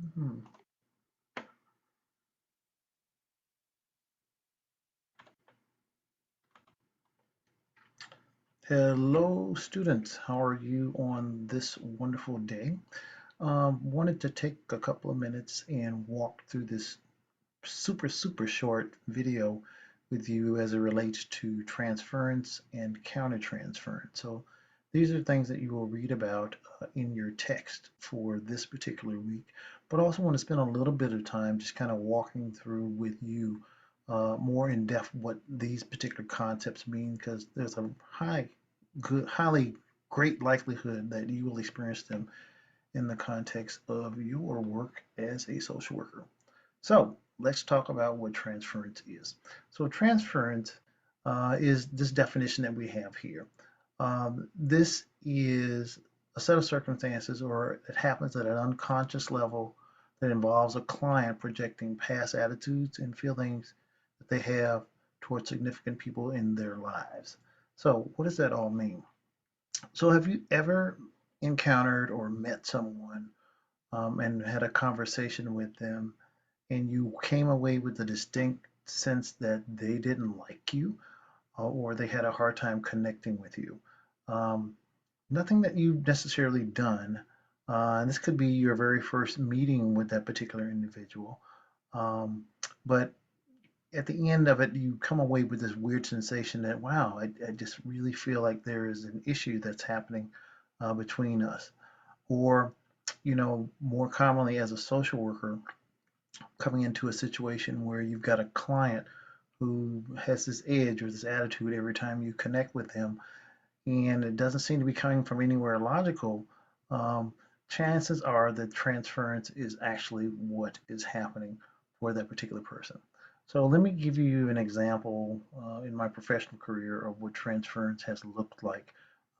Hmm. Hello, students. How are you on this wonderful day? Wanted to take a couple of minutes and walk through this super short video with you as it relates to transference and countertransference. So these are things that you will read about in your text for this particular week, but also want to spend a little bit of time just kind of walking through with you more in depth what these particular concepts mean, because there's a highly great likelihood that you will experience them in the context of your work as a social worker. So let's talk about what transference is. So transference is this definition that we have here. This is a set of circumstances, or it happens at an unconscious level, that involves a client projecting past attitudes and feelings that they have towards significant people in their lives. So what does that all mean? So have you ever encountered or met someone and had a conversation with them, and you came away with the distinct sense that they didn't like you, or they had a hard time connecting with you? Um, Nothing that you've necessarily done. And this could be your very first meeting with that particular individual. But at the end of it, you come away with this weird sensation that, wow, I just really feel like there is an issue that's happening between us. Or, more commonly as a social worker, coming into a situation where you've got a client who has this edge or this attitude every time you connect with them, and it doesn't seem to be coming from anywhere logical. um, Chances are that transference is actually what is happening for that particular person. So let me give you an example in my professional career of what transference has looked like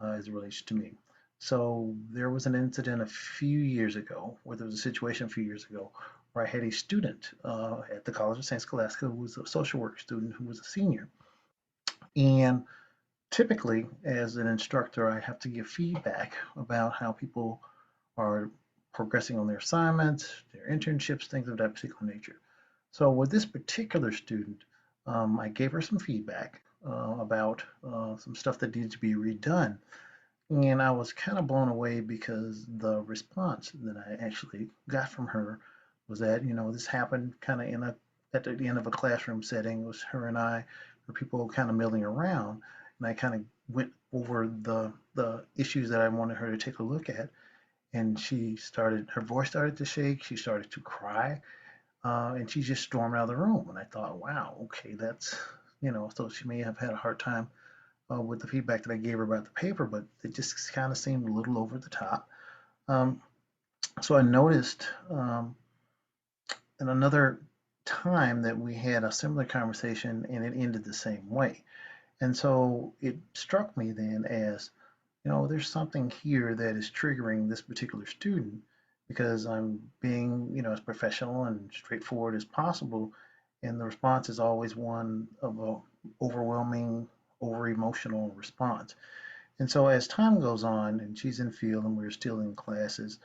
as it relates to me. So there was an incident a few years ago, where there was a situation a few years ago where I had a student at the College of St. Scholastica who was a social work student who was a senior. And typically, as an instructor, I have to give feedback about how people are progressing on their assignments, their internships, things of that particular nature. So with this particular student, I gave her some feedback about some stuff that needed to be redone. And I was kind of blown away because the response that I actually got from her was that, this happened kind of at the end of a classroom setting. It was her and I, were people kind of milling around, and I kind of went over the issues that I wanted her to take a look at. And her voice started to shake, she started to cry, and she just stormed out of the room. And I thought, wow, okay, so she may have had a hard time with the feedback that I gave her about the paper, but it just kind of seemed a little over the top. Um, so I noticed in another time that we had a similar conversation and it ended the same way. And so it struck me then as, there's something here that is triggering this particular student, because I'm being, as professional and straightforward as possible. And the response is always one of a overwhelming, over emotional response. And so as time goes on and she's in field and we're still in classes,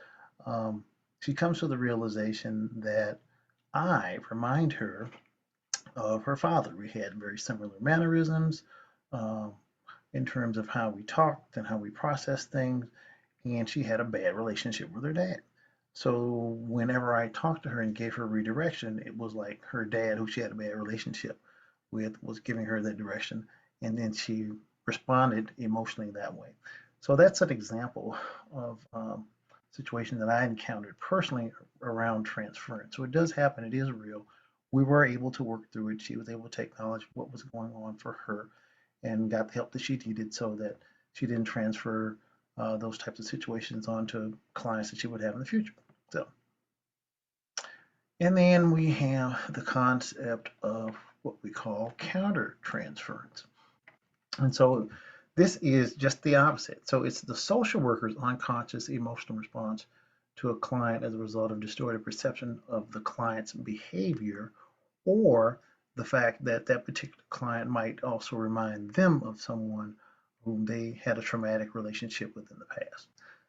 um, she comes to the realization that I remind her of her father. We had very similar mannerisms um, in terms of how we talked and how we processed things, and she had a bad relationship with her dad. So whenever I talked to her and gave her redirection, it was like her dad, who she had a bad relationship with, was giving her that direction, and then she responded emotionally that way. So that's an example of situation that I encountered personally around transference. So it does happen. It is real. We were able to work through it. She was able to take knowledge of what was going on for her and got the help that she needed so that she didn't transfer those types of situations onto clients that she would have in the future. So, and then we have the concept of what we call counter-transference. And so this is just the opposite. So it's the social worker's unconscious emotional response to a client as a result of distorted perception of the client's behavior, or the fact that that particular client might also remind them of someone whom they had a traumatic relationship with in the past.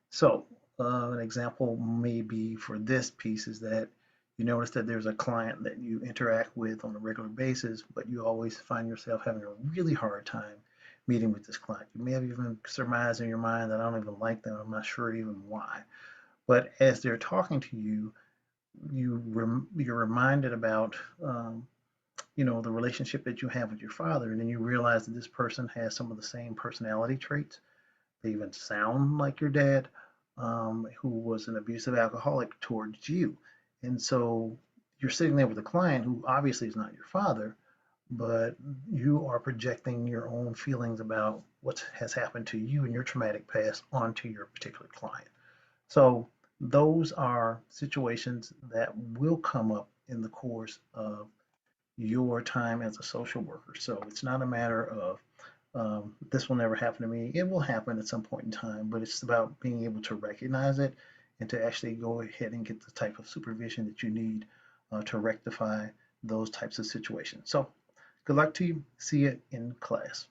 So An example maybe for this piece is that you notice that there's a client that you interact with on a regular basis, but you always find yourself having a really hard time meeting with this client. You may have even surmised in your mind that I don't even like them. I'm not sure even why. But as they're talking to you, you're reminded about the relationship that you have with your father, and then you realize that this person has some of the same personality traits. They even sound like your dad, who was an abusive alcoholic towards you. And so you're sitting there with a client who obviously is not your father, but you are projecting your own feelings about what has happened to you in your traumatic past onto your particular client. So those are situations that will come up in the course of your time as a social worker. So it's not a matter of this will never happen to me. It will happen at some point in time, but it's about being able to recognize it and to actually go ahead and get the type of supervision that you need to rectify those types of situations. So good luck to you. See you in class.